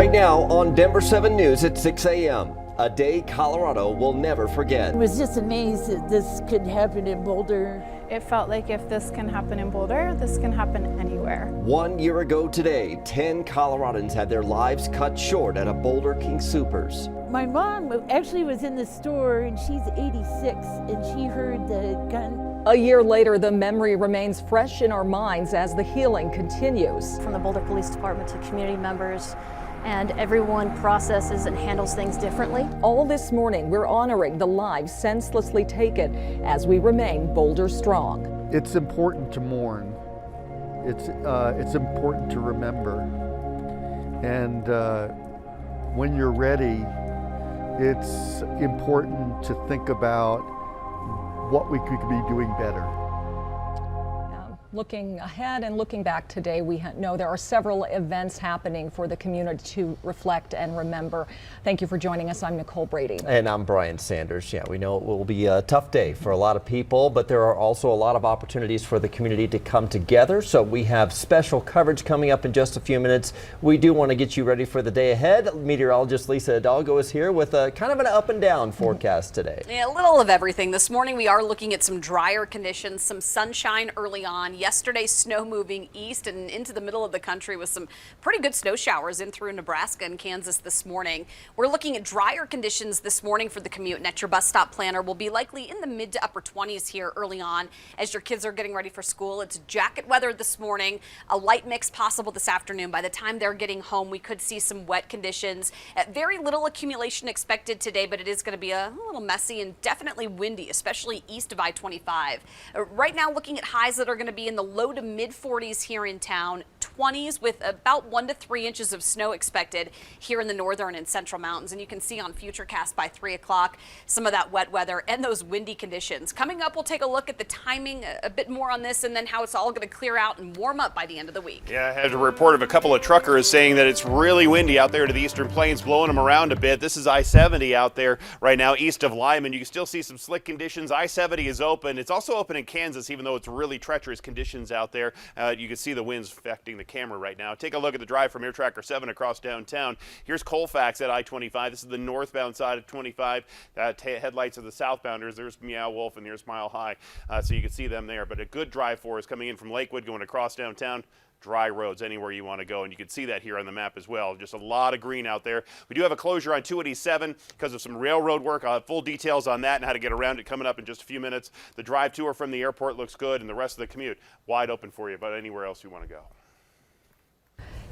Right now on Denver 7 News at 6 a.m. A day Colorado will never forget. I was just amazed that this could happen in Boulder. It felt like if this can happen in Boulder, this can happen anywhere. 1 year ago today, 10 Coloradans had their lives cut short at a Boulder King Soopers. My mom actually was in the store, and she's 86, and she heard the gun. A year later, the memory remains fresh in our minds as the healing continues. From the Boulder Police Department to community members, and everyone processes and handles things differently. All this morning, we're honoring the lives senselessly taken as we remain Boulder strong. It's important to mourn. It's important to remember. And when you're ready, it's important to think about what we could be doing better. Looking ahead and looking back today, we know there are several events happening for the community to reflect and remember. Thank you for joining us. I'm Nicole Brady. And I'm Brian Sanders. Yeah, we know it will be a tough day for a lot of people, but there are also a lot of opportunities for the community to come together. So we have special coverage coming up in just a few minutes. We do want to get you ready for the day ahead. Meteorologist Lisa Hidalgo is here with a kind of an up and down forecast today. Yeah, a little of everything. This morning we are looking at some drier conditions, some sunshine early on. Yesterday, snow moving east and into the middle of the country with some pretty good snow showers in through Nebraska and Kansas this morning. We're looking at drier conditions this morning for the commute, and at your bus stop planner will be likely in the mid to upper 20s here early on as your kids are getting ready for school. It's jacket weather this morning, a light mix possible this afternoon. By the time they're getting home, we could see some wet conditions. Very little accumulation expected today, but it is going to be a little messy and definitely windy, especially east of I-25. Right now, looking at highs that are going to be in the low to mid 40s here in town, 20s with about 1 to 3 inches of snow expected here in the northern and central mountains. And you can see on Futurecast by 3 o'clock some of that wet weather and those windy conditions. Coming up, we'll take a look at the timing a bit more on this and then how it's all going to clear out and warm up by the end of the week. Yeah, I had a report of a couple of truckers saying that it's really windy out there to the eastern plains, blowing them around a bit. This is I-70 out there right now east of Lyman. You can still see some slick conditions. I-70 is open. It's also open in Kansas, even though it's really treacherous conditions out there. You can see the winds affecting the camera right now. Take a look at the drive from Air Tracker 7 across downtown. Here's Colfax at I-25. This is the northbound side of 25. Headlights of the southbounders. There's Meow Wolf and there's Mile High. So you can see them there. But a good drive for us coming in from Lakewood going across downtown. Dry roads anywhere you want to go, and you can see that here on the map as well. Just a lot of green out there. We do have a closure on 287 because of some railroad work. I'll have full details on that and how to get around it coming up in just a few minutes. The drive to or from the airport looks good, and the rest of the commute wide open for you, but anywhere else you want to go.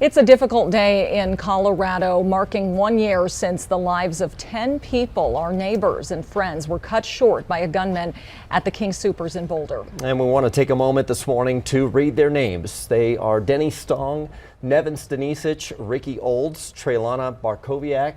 It's a difficult day in Colorado, marking 1 year since the lives of 10 people, our neighbors and friends, were cut short by a gunman at the King Soopers in Boulder. And we want to take a moment this morning to read their names. They are Denny Stong, Nevin Stanisic, Ricky Olds, Traylana Barkowiak,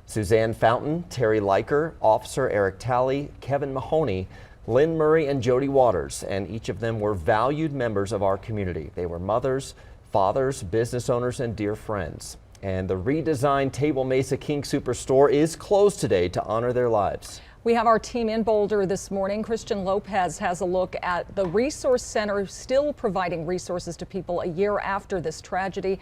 Suzanne Fountain, Terry Leiker, Officer Eric Talley, Kevin Mahoney, Lynn Murray, and Jody Waters. And each of them were valued members of our community. They were mothers, fathers, business owners, and dear friends. And the redesigned Table Mesa King Soopers store is closed today to honor their lives. We have our team in Boulder this morning. Christian Lopez has a look at the Resource Center still providing resources to people a year after this tragedy.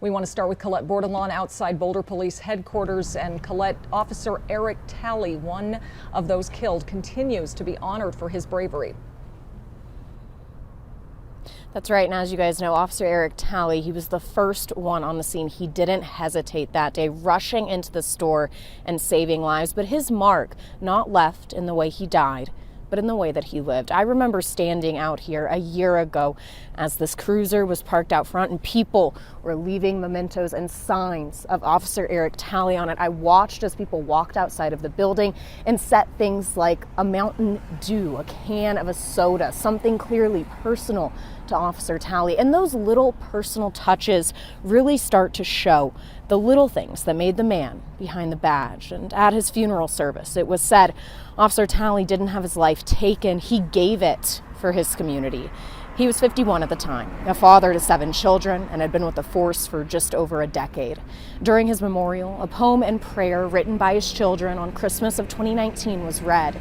We want to start with Colette Bordelon outside Boulder Police Headquarters. And Colette, Officer Eric Talley, one of those killed, continues to be honored for his bravery. That's right, and as you guys know, Officer Eric Talley, he was the first one on the scene. He didn't hesitate that day, rushing into the store and saving lives, but his mark not left in the way he died, but in the way that he lived. I remember standing out here a year ago as this cruiser was parked out front and people were leaving mementos and signs of Officer Eric Talley on it. I watched as people walked outside of the building and set things like a Mountain Dew, a can of a soda, something clearly personal to Officer Talley. And those little personal touches really start to show the little things that made the man behind the badge. And at his funeral service, it was said Officer Talley didn't have his life taken, he gave it for his community. He was 51 at the time, a father to 7 children, and had been with the force for just over a decade. During his memorial, a poem and prayer written by his children on Christmas of 2019 was read.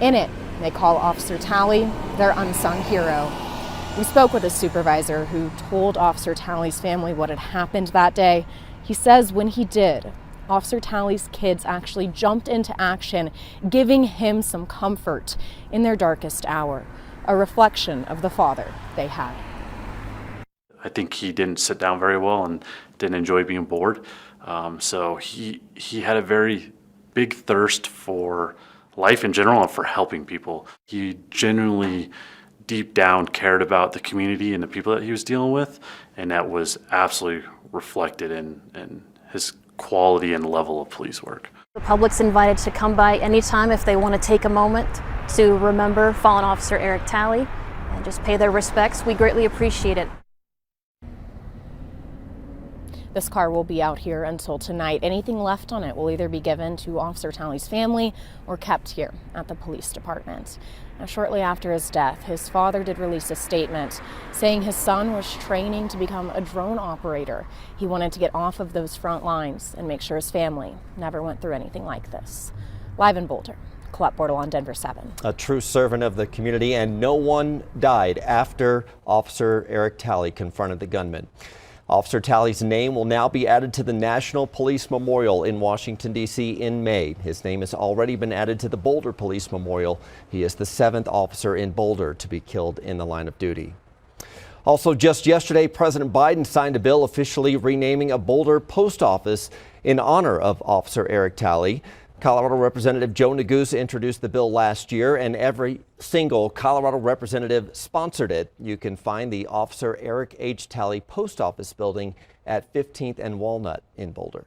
In it, they call Officer Talley their unsung hero. We spoke with a supervisor who told Officer Talley's family what had happened that day. He says when he did, Officer Talley's kids actually jumped into action, giving him some comfort in their darkest hour, a reflection of the father they had. I think he didn't sit down very well and didn't enjoy being bored. So he had a very big thirst for life in general and for helping people. He genuinely, deep down, cared about the community and the people that he was dealing with, and that was absolutely reflected in his quality and level of police work. The public's invited to come by anytime if they want to take a moment to remember fallen Officer Eric Talley and just pay their respects. We greatly appreciate it. This car will be out here until tonight. Anything left on it will either be given to Officer Talley's family or kept here at the police department. Now, shortly after his death, his father did release a statement saying his son was training to become a drone operator. He wanted to get off of those front lines and make sure his family never went through anything like this. Live in Boulder, Colette Bordelon, Denver 7. A true servant of the community, and no one died after Officer Eric Talley confronted the gunman. Officer Talley's name will now be added to the National Police Memorial in Washington, D.C. in May. His name has already been added to the Boulder Police Memorial. He is the 7th officer in Boulder to be killed in the line of duty. Also, just yesterday, President Biden signed a bill officially renaming a Boulder post office in honor of Officer Eric Talley. Colorado Representative Joe Neguse introduced the bill last year, and every single Colorado representative sponsored it. You can find the Officer Eric H. Talley Post Office building at 15th and Walnut in Boulder.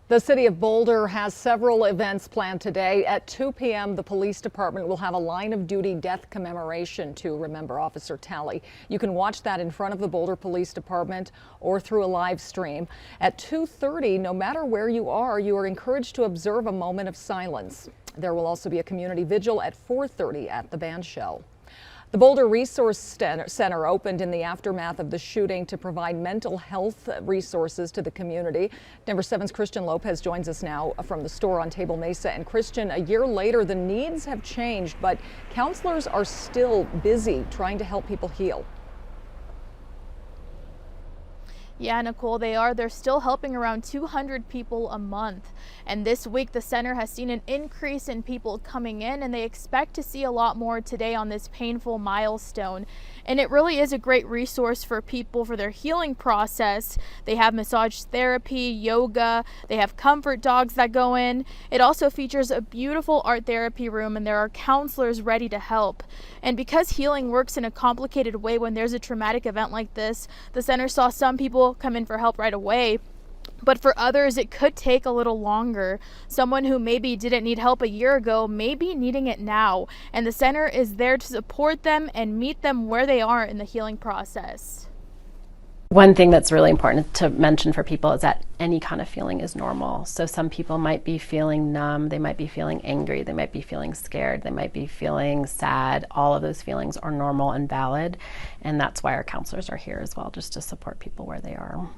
The city of Boulder has several events planned today. At 2 p.m., the police department will have a line of duty death commemoration to remember Officer Talley. You can watch that in front of the Boulder Police Department or through a live stream. At 2:30, no matter where you are encouraged to observe a moment of silence. There will also be a community vigil at 4:30 at the bandshell. The Boulder Resource Center opened in the aftermath of the shooting to provide mental health resources to the community. Denver 7's Christian Lopez joins us now from the store on Table Mesa. And Christian, a year later, the needs have changed, but counselors are still busy trying to help people heal. Yeah, Nicole, they are. They're still helping around 200 people a month. And this week, the center has seen an increase in people coming in, and they expect to see a lot more today on this painful milestone. And it really is a great resource for people for their healing process. They have massage therapy, yoga, they have comfort dogs that go in. It also features a beautiful art therapy room, and there are counselors ready to help. And because healing works in a complicated way when there's a traumatic event like this, the center saw some people come in for help right away. But for others, it could take a little longer. Someone who maybe didn't need help a year ago may be needing it now. And the center is there to support them and meet them where they are in the healing process. One thing that's really important to mention for people is that any kind of feeling is normal. So some people might be feeling numb, they might be feeling angry, they might be feeling scared, they might be feeling sad. All of those feelings are normal and valid. And that's why our counselors are here as well, just to support people where they are.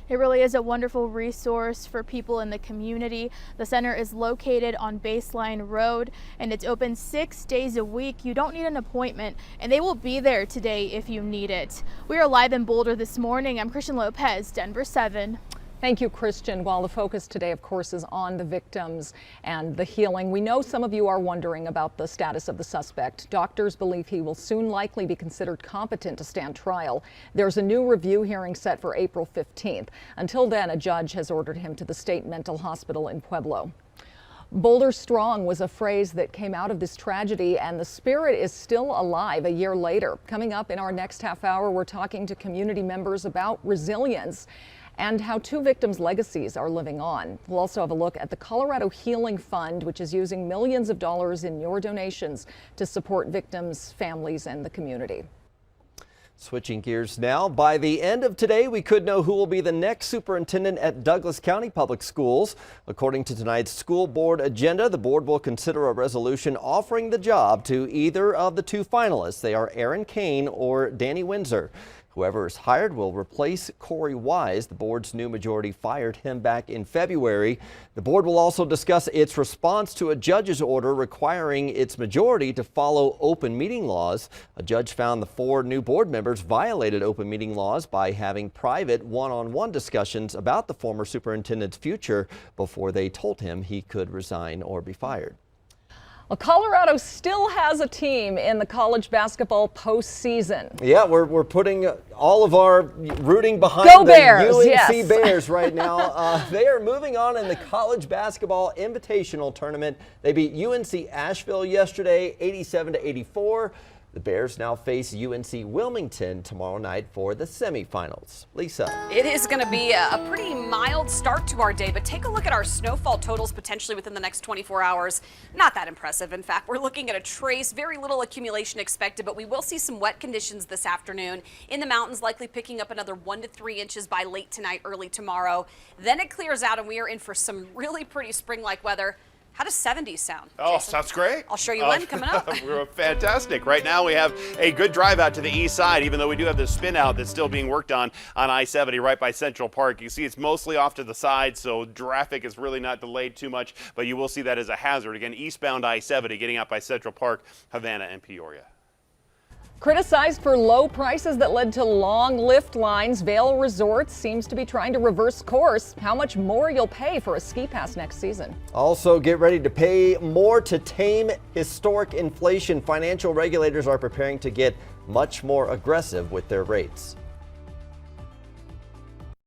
It really is a wonderful resource for people in the community. The center is located on Baseline Road, and it's open 6 days a week. You don't need an appointment, and they will be there today if you need it. We are live in Boulder this morning. I'm Christian Lopez, Denver 7. Thank you, Christian. While the focus today, of course, is on the victims and the healing, we know some of you are wondering about the status of the suspect. Doctors believe he will soon likely be considered competent to stand trial. There's a new review hearing set for April 15th. Until then, a judge has ordered him to the state mental hospital in Pueblo. Boulder Strong was a phrase that came out of this tragedy, and the spirit is still alive a year later. Coming up in our next half hour, we're talking to community members about resilience and how 2 victims' legacies are living on. We'll also have a look at the Colorado Healing Fund, which is using millions of dollars in your donations to support victims, families, and the community. Switching gears now, by the end of today, we could know who will be the next superintendent at Douglas County Public Schools. According to tonight's school board agenda, the board will consider a resolution offering the job to either of the 2 finalists. They are Aaron Kane or Danny Windsor. Whoever is hired will replace Corey Wise. The board's new majority fired him back in February. The board will also discuss its response to a judge's order requiring its majority to follow open meeting laws. A judge found the 4 new board members violated open meeting laws by having private one-on-one discussions about the former superintendent's future before they told him he could resign or be fired. Well, Colorado still has a team in the college basketball postseason. Yeah, we're putting all of our rooting behind Go the Bears, UNC yes. Bears right now. They are moving on in the college basketball invitational tournament. They beat UNC Asheville yesterday, 87-84. The Bears now face UNC Wilmington tomorrow night for the semifinals. Lisa. It is going to be a pretty mild start to our day, but take a look at our snowfall totals potentially within the next 24 hours. Not that impressive. In fact, we're looking at a trace, very little accumulation expected, but we will see some wet conditions this afternoon in the mountains, likely picking up another 1 to 3 inches by late tonight, early tomorrow. Then it clears out and we are in for some really pretty spring-like weather. How does 70s sound? Oh, Jason? sounds great. I'll show you one coming up. We're fantastic. Right now we have a good drive out to the east side, even though we do have this spin out that's still being worked on I-70 right by Central Park. You see it's mostly off to the side, so traffic is really not delayed too much, but you will see that as a hazard. Again, eastbound I-70 getting out by Central Park, Havana, and Peoria. Criticized for low prices that led to long lift lines, Vail Resorts seems to be trying to reverse course. How much more you'll pay for a ski pass next season? Also, get ready to pay more to tame historic inflation. Financial regulators are preparing to get much more aggressive with their rates.